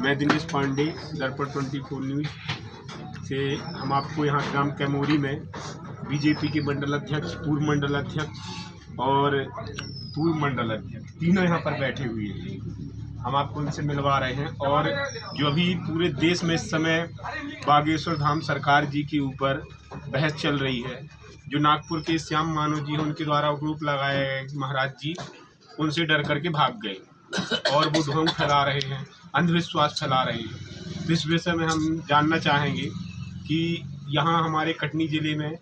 मैं दिनेश पांडे, दर्पण 24 न्यूज़ से हम आपको यहाँ ग्राम कैमोरी में बीजेपी के मंडल अध्यक्ष, पूर्व मंडल अध्यक्ष और पूर्व मंडल अध्यक्ष तीनों यहाँ पर बैठे हुए हैं। हम आपको उनसे मिलवा रहे हैं। और जो अभी पूरे देश में इस समय बागेश्वर धाम सरकार जी के ऊपर बहस चल रही है, जो नागपुर के श्याम मानव जी हैं, उनके द्वारा आरोप लगाया गया कि महाराज जी उनसे डर करके भाग गए और वो ढोंग फैला रहे हैं, अंधविश्वास फैला रहे हैं। इस विषय में हम जानना चाहेंगे कि यहाँ हमारे कटनी ज़िले में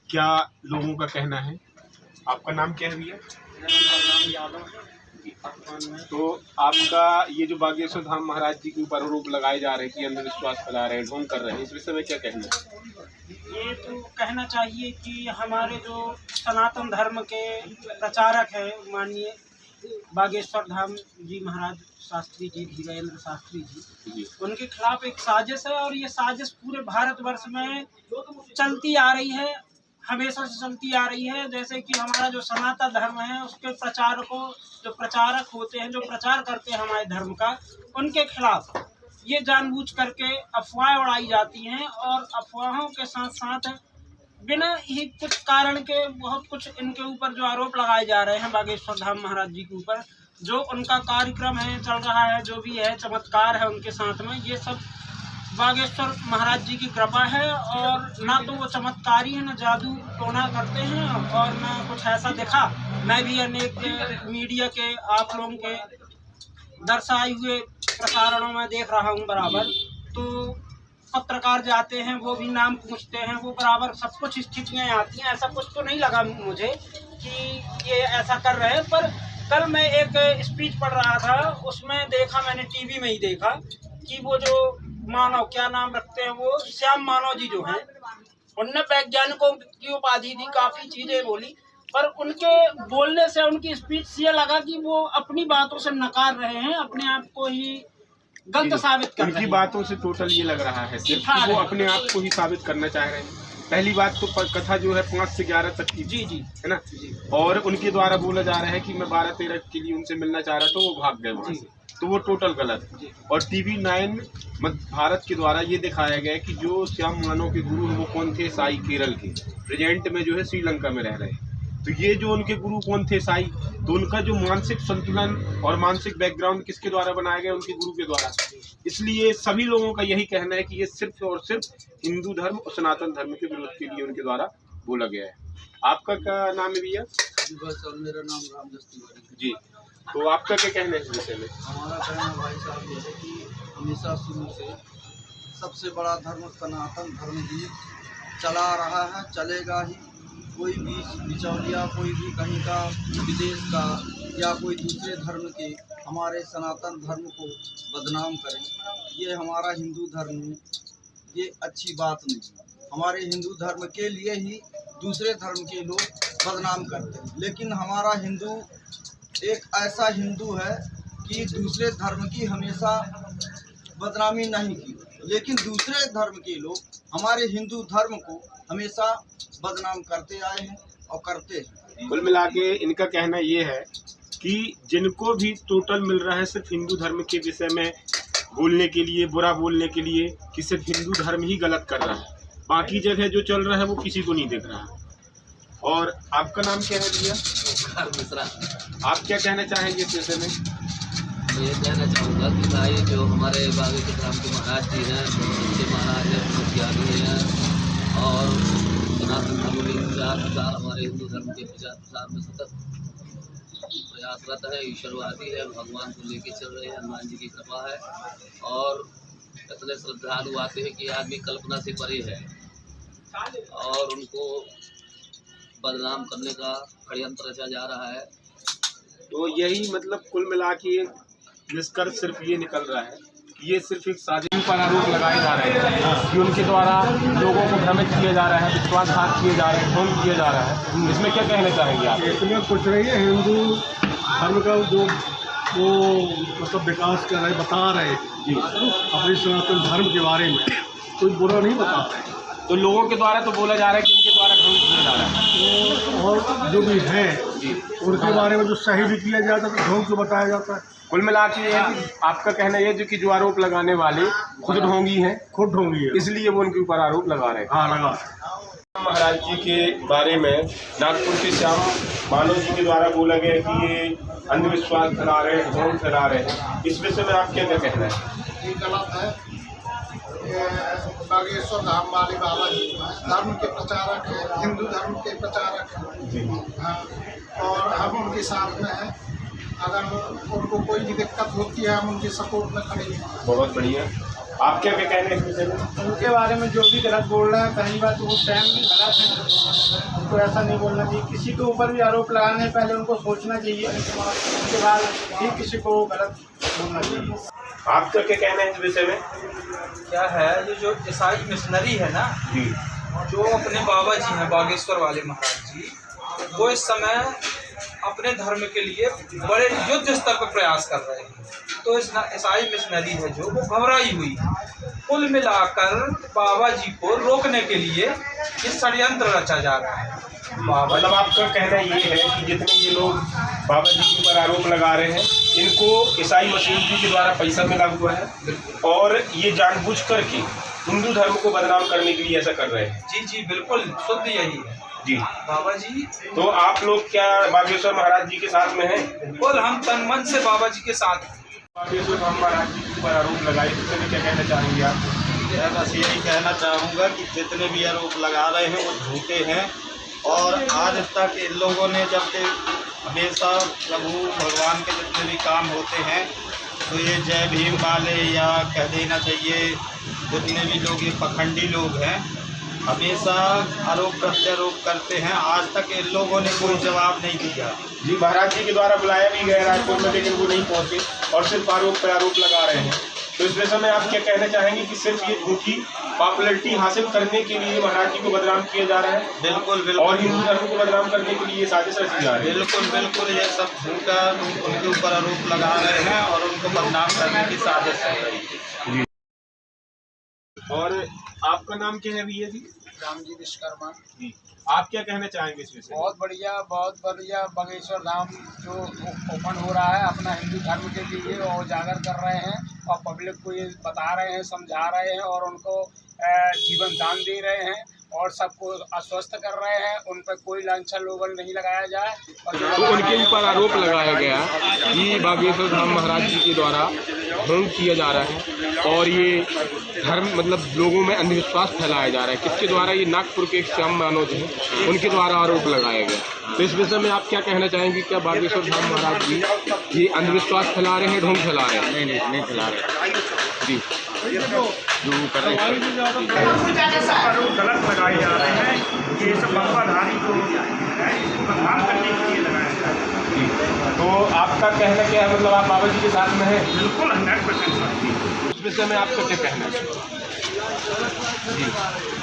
क्या लोगों का कहना है। आपका नाम क्या है भैया? तो आपका ये जो बागेश्वर धाम महाराज जी के ऊपर आरोप लगाए जा रहे हैं कि अंधविश्वास फैला रहे हैं, ढोंग कर रहे हैं, इस विषय में क्या कहना है? ये तो कहना चाहिए कि हमारे जो सनातन धर्म के प्रचारक हैं माननीय बागेश्वर धाम जी महाराज शास्त्री जी, धीरेन्द्र शास्त्री जी, उनके खिलाफ एक साजिश है। और ये साजिश पूरे भारतवर्ष में चलती आ रही है, हमेशा से चलती आ रही है। जैसे कि हमारा जो सनातन धर्म है उसके प्रचारकों, जो प्रचारक होते हैं, जो प्रचार करते हैं हमारे धर्म का, उनके खिलाफ ये जानबूझ करके अफवाहें उड़ाई जाती हैं। और अफवाहों के साथ साथ बिना ही कुछ कारण के बहुत कुछ इनके ऊपर जो आरोप लगाए जा रहे हैं बागेश्वर धाम महाराज जी के ऊपर, जो उनका कार्यक्रम है चल रहा है, जो भी है चमत्कार है उनके साथ में, ये सब बागेश्वर महाराज जी की कृपा है। और ना तो वो चमत्कारी है, ना जादू टोना करते हैं, और ना कुछ ऐसा दिखा। मैं भी अनेक मीडिया के, आप लोगों के दर्शाए हुए प्रसारणों में देख रहा हूँ बराबर, तो पत्रकार जाते हैं, वो भी नाम पूछते हैं, वो बराबर सब कुछ स्थितियाँ आती हैं। ऐसा कुछ तो नहीं लगा मुझे कि ये ऐसा कर रहे हैं। पर कल मैं एक स्पीच पढ़ रहा था, उसमें देखा, मैंने टीवी में ही देखा कि वो जो मानव, क्या नाम रखते हैं वो, श्याम मानव जी जो हैं, उनने वैज्ञानिकों की उपाधि दी, काफ़ी चीज़ें बोली, पर उनके बोलने से, उनकी स्पीच से ये लगा कि वो अपनी बातों से नकार रहे हैं, अपने आप को ही गलत साबित कर रहे हैं। उनकी बातों से टोटल ये लग रहा है सिर्फ कि वो अपने आप को ही साबित करना चाह रहे हैं। पहली बात तो कथा जो है 5 से 11 तक की जी है ना जी। और उनके द्वारा बोला जा रहा है कि मैं 12-13 के लिए उनसे मिलना चाह रहा था, वो भाग गए वहाँ से, तो वो टोटल गलत है। और TV 9 भारत के द्वारा ये दिखाया गया कि जो श्याम मानव के गुरु हैं वो कौन थे, साई केरल के, प्रेजेंट में जो है श्रीलंका में रह रहे हैं। तो ये जो उनके गुरु कौन थे, साई, तो उनका जो मानसिक संतुलन और मानसिक बैकग्राउंड किसके द्वारा बनाया गया, उनके गुरु के द्वारा। इसलिए सभी लोगों का यही कहना है कि ये सिर्फ और सिर्फ हिंदू धर्म और सनातन धर्म के विरोध के लिए उनके द्वारा बोला गया है। आपका क्या नाम है भैया? मेरा नाम रामदास तिवारी जी। तो आपका क्या कहना है इस विषय में? हमारा कहना भाई साहब ये है कि हमेशा शुरू से सबसे बड़ा धर्म सनातन धर्म ही चला रहा है, चलेगा ही। कोई भी बिचौलिया, कोई भी कहीं का, विदेश का या कोई दूसरे धर्म के हमारे सनातन धर्म को बदनाम करें, ये हमारा हिंदू धर्म है, ये अच्छी बात नहीं। हमारे हिंदू धर्म के लिए ही दूसरे धर्म के लोग बदनाम करते हैं। लेकिन हमारा हिंदू एक ऐसा हिंदू है कि दूसरे धर्म की हमेशा बदनामी नहीं की, लेकिन दूसरे धर्म के लोग हमारे हिंदू धर्म को हमेशा बदनाम करते आए हैं और करते हैं। कुल मिला के इनका कहना ये है कि जिनको भी टोटल मिल रहा है सिर्फ हिंदू धर्म के विषय में बोलने के लिए, बुरा बोलने के लिए, कि सिर्फ हिंदू धर्म ही गलत कर रहा है, बाकी जगह जो चल रहा है वो किसी को नहीं दिख रहा है। और आपका नाम क्या है भैया? मिश्रा। आप क्या कहना चाहेंगे इस विषय में? ये कहना चाहूँगा कि भाई जो हमारे बागेश्वर धाम के महाराज जी हैं, अच्छे महाराज हैं, बहुत ज्ञानी हैं और सनातन धर्म के प्रचार हमारे हिंदू धर्म के प्रचार में सतत प्रयासरत है, ईश्वरवादी है, भगवान को लेके चल रहे हैं, हनुमान जी की कृपा है। और इतने श्रद्धालु आते हैं कि आदमी कल्पना से परे है, और उनको बदनाम करने का षड्यंत्र रचा जा रहा है। तो यही मतलब कुल मिला के निष्कर्ष सिर्फ ये निकल रहा है कि ये सिर्फ एक साजिश पर आरोप लगाए जा रहे हैं कि उनके द्वारा लोगों को भ्रमित किया जा रहा है, विश्वासघात किए जा रहे हैं, ढोंग किया जा रहा है। इसमें क्या कहना चाहेंगे आप? इसमें कुछ नहीं है, हिंदू धर्म का जो वो मतलब विकास कर रहे, बता रहे जी अपने सनातन धर्म के बारे में, कोई बुरा नहीं बताते हैं। तो लोगों के द्वारा तो बोला जा रहा है कि इनके द्वारा ढोंग किया जा रहा है, और जो भी है उनके बारे में जो सही भी किया जाता है तो ढोंग से बताया जाता है। कुल मिला के ये आपका कहना ये जो कि जो आरोप लगाने वाले खुद ढोंगी हैं, खुद ढोंगी है, इसलिए वो उनके ऊपर आरोप लगा रहे हैं। हाँ लगा। महाराज जी के बारे में नागपुर के श्याम मानव जी के द्वारा बोला गया कि ये अंधविश्वास फैला रहे हैं, ढोंग फैला रहे हैं, इस विषय में आप क्या कहना है? ये गलत है। ये बागेश्वर धाम वाले बाबा जी धर्म के प्रचारक हैं, हिंदू धर्म के प्रचारक हैं। हाँ, और हम उनके साथ में हैं। अगर उनको कोई भी दिक्कत होती है हम उनके सपोर्ट में खड़े हैं। बहुत बढ़िया। आप क्या कहना है इस विषय में? उनके बारे में जो भी गलत बोल रहे हैं, पहली बात तो वो टाइम गलत है, उनको ऐसा नहीं बोलना चाहिए। किसी के ऊपर भी आरोप लगाने पहले उनको सोचना चाहिए, उसके बाद ही किसी को गलत बोलना चाहिए। आपका क्या कहना है इस विषय में? क्या है, ये जो ईसाई मिशनरी है ना, जी, जो अपने बाबा जी हैं बागेश्वर वाले महाराज जी, वो इस समय अपने धर्म के लिए बड़े युद्ध स्तर पर प्रयास कर रहे हैं। तो इस ईसाई मिशनरी है जो वो घबराई हुई है। कुल मिलाकर बाबा जी को रोकने के लिए ये षड्यंत्र रचा जा रहा है। बाबा मतलब आपका कहना ये है कि जितने ये लोग बाबा जी के ऊपर आरोप लगा रहे हैं, इनको ईसाई मशीनरी के द्वारा पैसा मिला हुआ है और ये जानबूझ करके हिंदू धर्म को बदनाम करने के लिए ऐसा कर रहे हैं। जी जी बिल्कुल शुद्ध यही है जी बाबा जी। तो आप लोग क्या बागेश्वर महाराज जी के साथ में हैं? बिल्कुल, हम तन मन से बाबा जी के साथ हैं। बागेश्वर महाराज जी के ऊपर आरोप लगाए, इससे भी क्या कहना चाहेंगे आप? मैं बस यही कहना चाहूँगा कि जितने भी आरोप लगा रहे हैं वो झूठे हैं। और आज तक इन लोगों ने जब से हमेशा प्रभु भगवान के जितने भी काम होते हैं तो ये जय भीम वाले या कह देना चाहिए जितने भी लोग ये पखंडी लोग हैं हमेशा आरोप प्रत्यारोप करते हैं। आज तक इन लोगों ने कोई जवाब नहीं दिया। जी, महाराज जी के द्वारा बुलाया भी गया राजपुर में, लेकिन वो नहीं पहुंचे और सिर्फ आरोप पर आरोप लगा रहे हैं। तो इस विषय में आप क्या कहना चाहेंगे कि सिर्फ ये झूठी पॉपुलैरिटी हासिल करने के लिए महाराज जी को बदनाम किया जा रहा है? बिल्कुल और बिल्कुल हिंदू धर्म को बदनाम करने के लिए ये साजिश रची जा रही है। बिल्कुल बिल्कुल ये सब झूठा उनके ऊपर आरोप लगा रहे हैं और उनको बदनाम करने की साजिश चल रही है। और आपका नाम क्या है भैया जी? राम जी विश्वकर्मा जी, आप क्या कहना चाहेंगे इस विषय में? बहुत बढ़िया बागेश्वर धाम जो ओपन हो रहा है अपना हिंदू धर्म के लिए और उजागर कर रहे हैं और पब्लिक को ये बता रहे हैं, समझा रहे हैं और उनको जीवन दान दे रहे हैं और सबको आश्वस्त कर रहे हैं। उन पर कोई लांछन लोगन नहीं लगाया जाए। और तो उनके ऊपर आरोप लगाया गया कि बागेश्वर धाम महाराज जी के द्वारा ढोंग किया जा रहा है और ये धर्म मतलब लोगों में अंधविश्वास फैलाया जा रहा है। किसके द्वारा? ये नागपुर के एक श्याम मानव जी हैं, उनके द्वारा आरोप लगाया गया। तो इस विषय में आप क्या कहना चाहेंगे? क्या बागेश्वर धाम महाराज जी ये अंधविश्वास फैला रहे हैं, ढोंग फैला रहे हैं? नहीं फैला रहे जी, जो कर रहे हैं आरोप गलत लगाए जा रहे हैं। ये सब बंगाधारी जो है इसको बदनाम करने के लिए लगाया जा रहा है। तो आपका कहना क्या है? मतलब आप बाबा जी के साथ में हैं? बिल्कुल 100% इस विषय में आपका क्या कहना है? जी,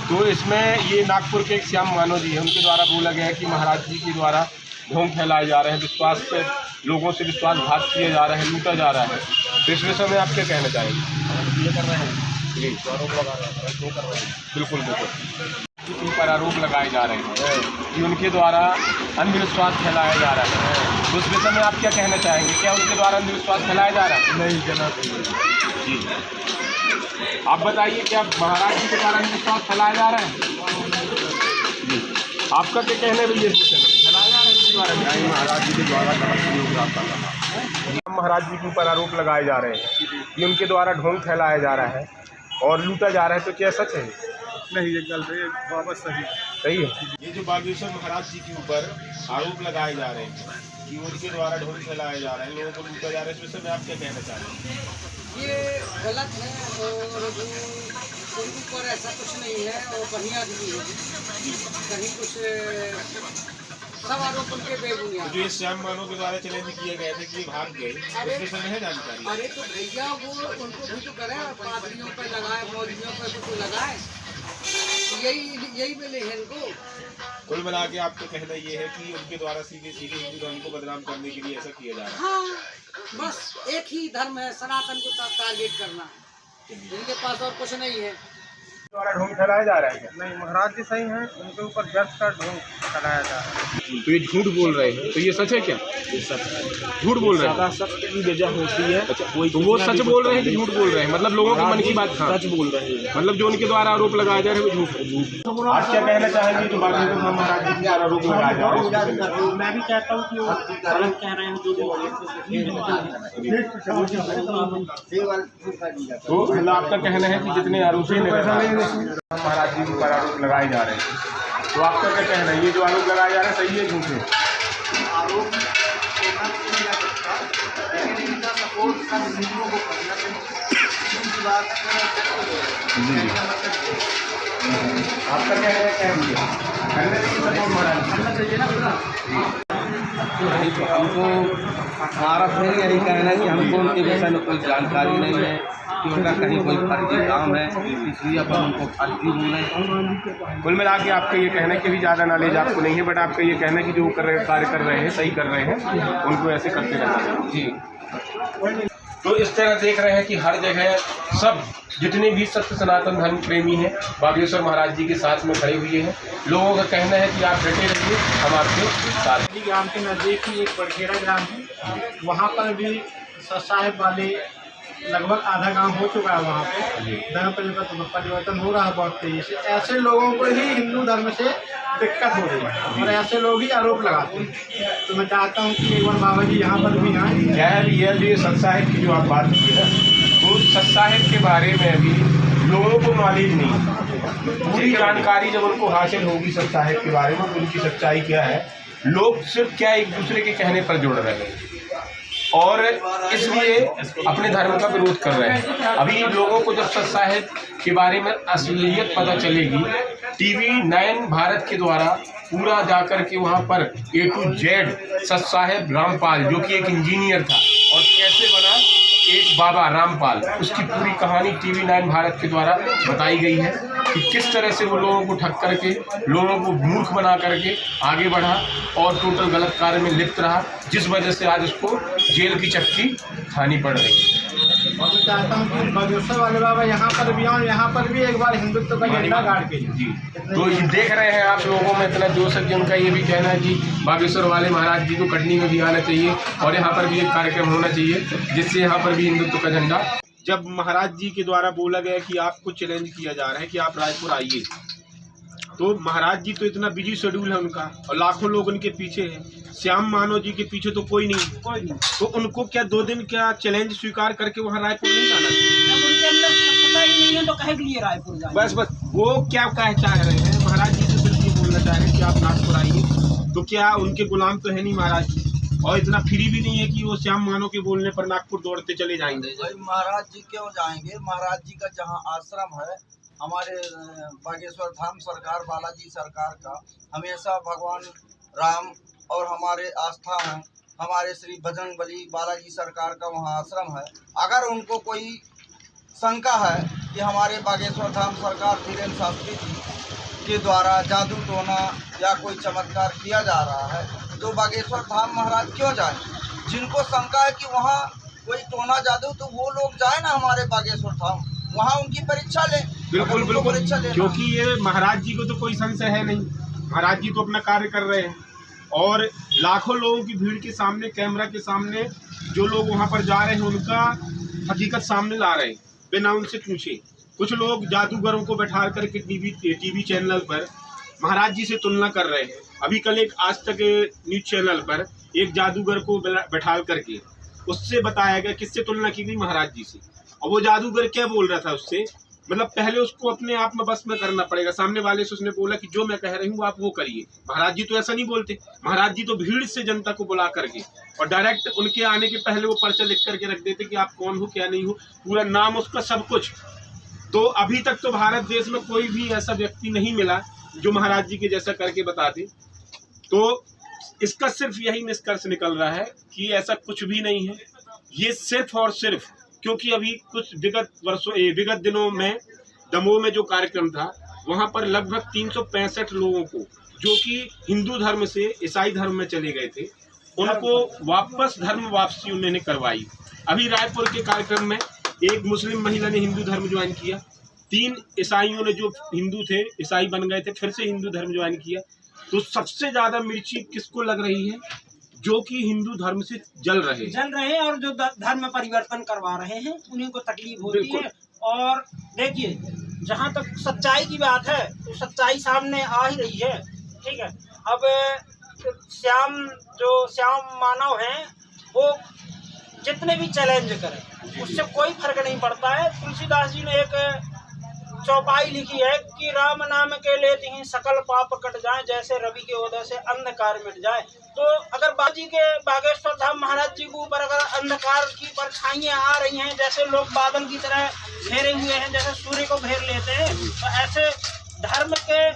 तो इसमें ये नागपुर के एक श्याम मानव जी हैं, उनके द्वारा बोला गया है कि महाराज जी के द्वारा ढोंग फैलाए जा रहे हैं, विश्वास से लोगों से विश्वासघात किया जा रहा है, लूटा जा रहा है। तो इस विषय में आप क्या कहना चाहेंगे? ये कर रहे हैं जी, आरोप लगा रहे हैं, जो कर रहे हैं। बिल्कुल उनके ऊपर आरोप लगाए जा रहे हैं कि उनके द्वारा अंधविश्वास फैलाया जा रहा है। तो उस विषय में आप क्या कहना चाहेंगे? क्या उनके द्वारा अंधविश्वास फैलाया जा रहा है? नहीं जनाब, जी, आप बताइए क्या महाराज जी के द्वारा अंधविश्वास फैलाया जा रहा है? जी, आपका क्या कहना है भैया इस विषय में? फैलाया जा रहा है इसके द्वारा? महाराज जी के द्वारा गलत प्रयोग आता था। महाराज जी के ऊपर आरोप लगाए जा रहे हैं कि उनके द्वारा ढोंग फैलाया जा रहा है और लूटा जा रहा है। तो क्या सच है? नहीं ये गलत है, बाबा सही है। ये जो बागेश्वर महाराज जी के ऊपर आरोप लगाए जा रहे हैं कि उनके द्वारा ढोंग फैलाया जा रहा है, लोगों को लूटा जा रहा है, इस विषय में आप क्या कहना चाह रहे हैं? ये गलत है और उनके ऊपर ऐसा कुछ नहीं है और बढ़िया आदमी है। कहीं कुछ सब आरोप उनके बेबुनियाद। जो ये श्याम मानव के द्वारा चैलेंज किए गए थे कि ये भाग गए, इस विषय में है जानकारी? अरे तो भैया वो उनको भी तो करें, पादरियों पर लगाए, मौलवियों पर तो लगाए, यही मिले हैं इनको। कुल मिला के आपका कहना ये है कि उनके द्वारा सीधे सीधे हिंदू धर्म को बदनाम करने के लिए ऐसा किया जा रहा है? हाँ, बस एक ही धर्म है, सनातन को टारगेट करना है। इनके पास और कुछ नहीं है। द्वारा ढोंग फैलाया जा रहा है क्या? नहीं, महाराज जी सही हैं, उनके ऊपर जज का ढोंग कराया जा रहा है। तो ये झूठ बोल रहे हैं, तो ये सच है क्या? झूठ बोल रहे हैं, सत्य की वजह होती है। अच्छा, तो वो सच बोल रहे हैं कि झूठ बोल रहे हैं? मतलब लोगों के मन की बात सच बोल रहे हैं। मतलब जो उनके द्वारा आरोप लगाया जा रहा है वो झूठ। आप क्या कहना चाहेंगे जो बागेश्वर महाराज जी के द्वारा आरोप लगाया जा रहा है? मैं भी कहता हूँ कि वो गलत कह रहे हैं जो भी तो मतलब आपका कहना है कि जितने आरोपी महाराज जी के ऊपर आरोप लगाए जा रहे हैं, तो आपका क्या कहना है, ये जो आरोप लगाया जा रहा है सही है झूठ है? आरोप लेकिन इनका सपोर्ट सब हिंदुओं को करना चाहिए। बात आपका क्या हमको हमारा फिर यही कहना है कि हमको उनके विषय में कोई जानकारी नहीं है कि उनका कहीं कोई फर्जी काम है, इसलिए अपन उनको फर्जी बोले। कुल मिला के आपका ये कहना है कि अभी ज़्यादा नॉलेज आपको नहीं है, बट आपका ये कहना है कि जो कार्य कर रहे हैं सही कर रहे हैं, उनको ऐसे करते रहना जी। तो इस तरह देख रहे हैं कि हर जगह सब जितने भी सत्य सनातन धर्म प्रेमी हैं बागेश्वर महाराज जी के साथ में खड़े हुए हैं। लोगों का कहना है कि आप डटे रहिए, हम आपके साथ। ग्राम के नज़दीक ही एक बड़खेड़ा ग्राम है, वहाँ पर भी साहेब वाले लगभग आधा गांव हो चुका है। वहाँ पे धर्म परिवर्तन हो रहा है बहुत तेजी से। ऐसे लोगों को ही हिंदू धर्म से दिक्कत हो रही है और ऐसे लोग ही आरोप लगाते हैं। तो मैं चाहता हूँ कि एक बार बाबा जी यहाँ पर भी आए। खैर ये सत साहिब की जो आप बात की है, तो सत साहिब के बारे में अभी लोगों को नॉलेज नहीं, पूरी जानकारी जब उनको हासिल होगी सत साहिब के बारे में, उनकी सच्चाई क्या है, लोग सिर्फ क्या एक दूसरे के कहने पर जुड़ रहे हैं और इसलिए अपने धर्म का विरोध कर रहे हैं। अभी लोगों को जब सत साहिब के बारे में असलियत पता चलेगी, टीवी 9 भारत के द्वारा पूरा जाकर के वहाँ पर A to Z सत साहिब रामपाल जो कि एक इंजीनियर था और कैसे बना एक बाबा रामपाल, उसकी पूरी कहानी टीवी 9 भारत के द्वारा बताई गई है कि किस तरह से वो लोगों को ठग करके, लोगों को मूर्ख बना करके आगे बढ़ा और टोटल गलत कार्य में लिप्त रहा, जिस वजह से आज उसको जेल की चक्की खानी पड़ रही है। और मैं चाहता हूँ कि बागेश्वर वाले बाबा यहाँ पर भी आऊँ, यहाँ पर भी एक बार हिंदुत्व का झंडा गाड़ के जी। तो ये देख रहे हैं आप लोगों में इतना जोश है कि उनका ये भी कहना है कि बागेश्वर वाले महाराज जी को कटनी में भी आना चाहिए और यहाँ पर भी एक कार्यक्रम होना चाहिए जिससे यहाँ पर भी हिंदुत्व का झंडा। जब महाराज जी के द्वारा बोला गया कि आपको चैलेंज किया जा रहा है कि आप रायपुर आइए, तो महाराज जी तो इतना बिजी शेड्यूल है उनका और लाखों लोग उनके पीछे हैं, श्याम मानव जी के पीछे तो कोई नहीं, तो उनको क्या 2 दिन क्या चैलेंज स्वीकार करके वहाँ रायपुर नहीं जाना चाहिए? उनके अंदर सत्ता ही नहीं है तो कहे के लिए रायपुर जाए? बस वो क्या कह चाह रहे हैं, महाराज जी से सिर्फ ये बोलना चाह रहे हैं कि आप नागपुर आइए, तो क्या उनके गुलाम तो है नहीं महाराज जी, और इतना फ्री भी नहीं है कि वो श्याम मानव के बोलने पर नागपुर दौड़ते चले जाएंगे। भाई महाराज जी क्यों जाएंगे? महाराज जी का जहाँ आश्रम है, हमारे बागेश्वर धाम सरकार, बालाजी सरकार का हमेशा भगवान राम और हमारे आस्था हैं, हमारे श्री बजरंग बली बालाजी सरकार का वहाँ आश्रम है। अगर उनको कोई शंका है कि हमारे बागेश्वर धाम सरकार धीरेन्द्र शास्त्री जी के द्वारा जादू टोना या कोई चमत्कार किया जा रहा है, तो बागेश्वर धाम महाराज क्यों जाए? जिनको शंका है कि वहाँ कोई टोना जादू, तो वो लोग जाए ना हमारे बागेश्वर धाम, वहाँ उनकी परीक्षा लें। बिल्कुल बिल्कुल, क्योंकि ये महाराज जी को तो कोई संशय है नहीं, महाराज जी तो अपना कार्य कर रहे हैं और लाखों लोगों की भीड़ के सामने, कैमरा के सामने जो लोग वहाँ पर जा रहे हैं उनका हकीकत सामने ला रहे हैं बिना उनसे पूछे। कुछ लोग जादूगरों को बैठा करके टीवी चैनल पर महाराज जी से तुलना कर रहे हैं। अभी कल एक आज तक न्यूज चैनल पर एक जादूगर को बैठा करके उससे बताया गया, किससे तुलना की गई? महाराज जी से। और वो जादूगर क्या बोल रहा था उससे, मतलब पहले उसको अपने आप में बस में करना पड़ेगा, सामने वाले से उसने बोला कि जो मैं कह रही हूँ आप वो करिए। महाराज जी तो ऐसा नहीं बोलते, महाराज जी तो भीड़ से जनता को बुला करके और डायरेक्ट उनके आने के पहले वो पर्चा लिख करके रख देते कि आप कौन हो, क्या नहीं हो, पूरा नाम उसका, सब कुछ। तो अभी तक तो भारत देश में कोई भी ऐसा व्यक्ति नहीं मिला जो महाराज जी के जैसा करके बताते। तो इसका सिर्फ यही निष्कर्ष निकल रहा है कि ऐसा कुछ भी नहीं है, ये सिर्फ और सिर्फ क्योंकि अभी कुछ विगत दिनों में दमोह में जो कार्यक्रम था वहाँ पर लगभग 365 लोगों को जो कि हिंदू धर्म से ईसाई धर्म में चले गए थे, उनको वापस धर्म वापसी उन्होंने करवाई। अभी रायपुर के कार्यक्रम में एक मुस्लिम महिला ने हिंदू धर्म ज्वाइन किया 3 ईसाइयों ने जो हिंदू थे, ईसाई बन गए थे, फिर से हिंदू धर्म ज्वाइन किया। तो सबसे ज्यादा मिर्ची किसको लग रही है? जो कि हिंदू धर्म से जल रहे और जो धर्म परिवर्तन करवा रहे हैं उन्हीं को तकलीफ होती है। और देखिए, जहाँ तक सच्चाई की बात है तो सच्चाई सामने आ ही रही है, ठीक है। अब श्याम मानव हैं, वो जितने भी चैलेंज करें उससे कोई फर्क नहीं पड़ता है। तुलसीदास जी ने एक चौपाई लिखी है कि राम नाम के लेते ही सकल पाप कट जाए, जैसे रवि के उदय से अंधकार मिट जाए। तो अगर बाजी के बागेश्वर धाम महाराज जी के ऊपर अगर अंधकार की परछाइयाँ आ रही हैं, जैसे लोग बादल की तरह घेरे हुए हैं, जैसे सूर्य को घेर लेते हैं, तो ऐसे धर्म के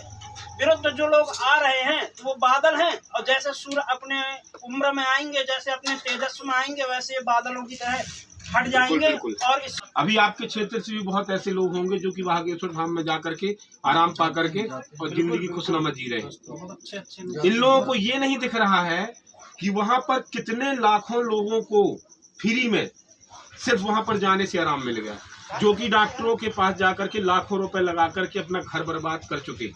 विरुद्ध जो लोग आ रहे हैं वो बादल हैं। और जैसे सूर्य अपने उम्र में आएंगे, जैसे अपने तेजस्व में आएंगे, वैसे ये बादलों की तरह हट जाएंगे। और अभी आपके क्षेत्र से भी बहुत ऐसे लोग होंगे जो कि बागेश्वर धाम में जा करके आराम पा करके और जिंदगी खुशनुमा जी रहे हैं। इन लोगों को ये नहीं दिख रहा है कि वहाँ पर कितने लाखों लोगों को फ्री में सिर्फ वहाँ पर जाने से आराम मिल गया, जो कि डॉक्टरों के पास जाकर के लाखों रुपए लगा करके अपना घर बर्बाद कर चुके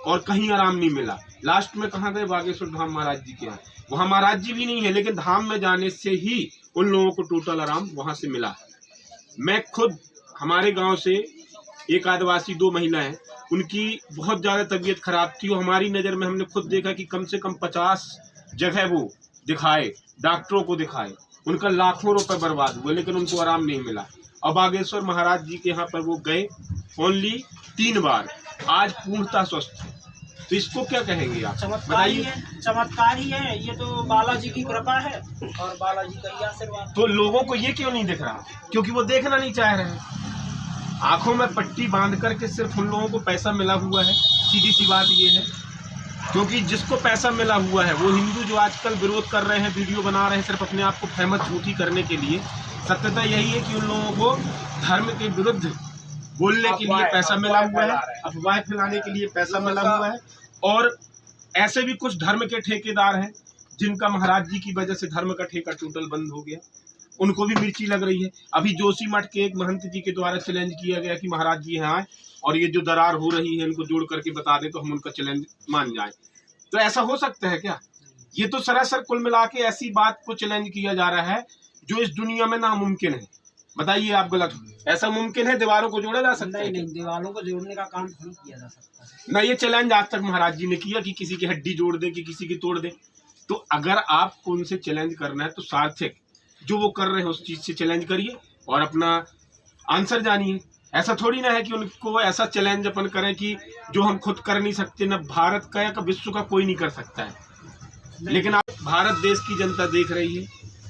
और कहीं आराम नहीं मिला। लास्ट में कहाँ गए? बागेश्वर धाम महाराज जी के यहाँ। वहाँ महाराज जी भी नहीं है, लेकिन धाम में जाने से ही उन लोगों को टोटल आराम वहाँ से मिला। मैं खुद हमारे गांव से एक आदिवासी 2 महिलाएं, उनकी बहुत ज़्यादा तबीयत खराब थी और हमारी नज़र में हमने खुद देखा कि कम से कम 50 जगह वो दिखाए, डॉक्टरों को दिखाए, उनका लाखों रुपए बर्बाद हुए, लेकिन उनको आराम नहीं मिला। और बागेश्वर महाराज जी के यहाँ पर वो गए ओनली 3 बार, आज पूर्णतः स्वस्थ। तो इसको क्या कहेंगे आप? चमत्कार ही है ये तो, बालाजी की कृपा है और बालाजी का ही आशीर्वाद। तो लोगों को ये क्यों नहीं दिख रहा? क्योंकि वो देखना नहीं चाह रहे हैं। आंखों में पट्टी बांध करके सिर्फ उन लोगों को पैसा मिला हुआ है। सीधी सी बात ये है, क्योंकि जिसको पैसा मिला हुआ है वो हिंदू जो आजकल विरोध कर रहे हैं, वीडियो बना रहे हैं सिर्फ अपने आप को फेमस झूठी करने के लिए। सत्यता यही है कि उन लोगों को धर्म के विरुद्ध बोलने के लिए पैसा मिला हुआ है, अफवाह फैलाने के लिए पैसा मिला हुआ है। और ऐसे भी कुछ धर्म के ठेकेदार हैं जिनका महाराज जी की वजह से धर्म का ठेका टोटल बंद हो गया, उनको भी मिर्ची लग रही है। अभी जोशी मठ के एक महंत जी के द्वारा चैलेंज किया गया कि महाराज जी यहाँ आए और ये जो दरार हो रही है इनको जोड़ करके बता दे तो हम उनका चैलेंज मान जाएं। तो ऐसा हो सकता है क्या? ये तो सरासर कुल मिला के ऐसी बात को चैलेंज किया जा रहा है जो इस दुनिया में नामुमकिन है। बताइए आप गलत हो? ऐसा मुमकिन है? दीवारों को जोड़ा जा सकता है? नहीं, दीवारों को जोड़ने का काम नहीं किया जा सकता ना। ये चैलेंज आज तक महाराज जी ने किया कि किसी की हड्डी जोड़ दे, कि किसी की तोड़ दे। तो अगर आपको उनसे चैलेंज करना है तो सार्थक जो वो कर रहे हैं उस चीज से चैलेंज करिए और अपना आंसर जानिए। ऐसा थोड़ी ना है कि उनको ऐसा चैलेंज अपन करें कि जो हम खुद कर नहीं सकते, न भारत का या विश्व का कोई नहीं कर सकता है। लेकिन आप भारत देश की जनता देख रही है,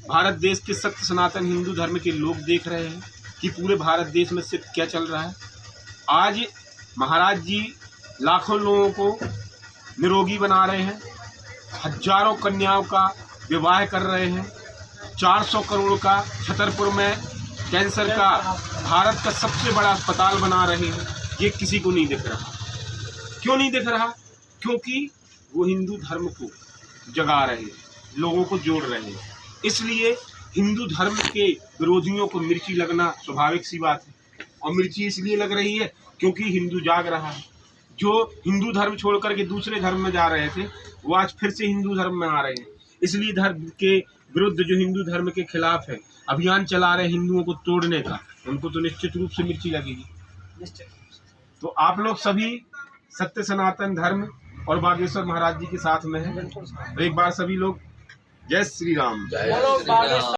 भारत देश के सत्य सनातन हिंदू धर्म के लोग देख रहे हैं कि पूरे भारत देश में सिर्फ क्या चल रहा है। आज महाराज जी लाखों लोगों को निरोगी बना रहे हैं, हजारों कन्याओं का विवाह कर रहे हैं, 400 करोड़ का छतरपुर में कैंसर का भारत का सबसे बड़ा अस्पताल बना रहे हैं। ये किसी को नहीं दिख रहा। क्यों नहीं दिख रहा? क्योंकि वो हिंदू धर्म को जगा रहे हैं, लोगों को जोड़ रहे हैं। इसलिए हिंदू धर्म के विरोधियों को मिर्ची लगना स्वाभाविक सी बात है। और मिर्ची इसलिए लग रही है क्योंकि हिंदू जाग रहा है। जो हिंदू धर्म छोड़ करके दूसरे धर्म में जा रहे थे वो आज फिर से हिंदू धर्म में आ रहे हैं। इसलिए धर्म के विरुद्ध जो हिंदू धर्म के खिलाफ है अभियान चला रहे हिंदुओं को तोड़ने का, उनको तो निश्चित रूप से मिर्ची लगेगी। तो आप लोग सभी सत्य सनातन धर्म और बागेश्वर महाराज जी के साथ में हैं। तो एक बार सभी लोग जय श्री राम।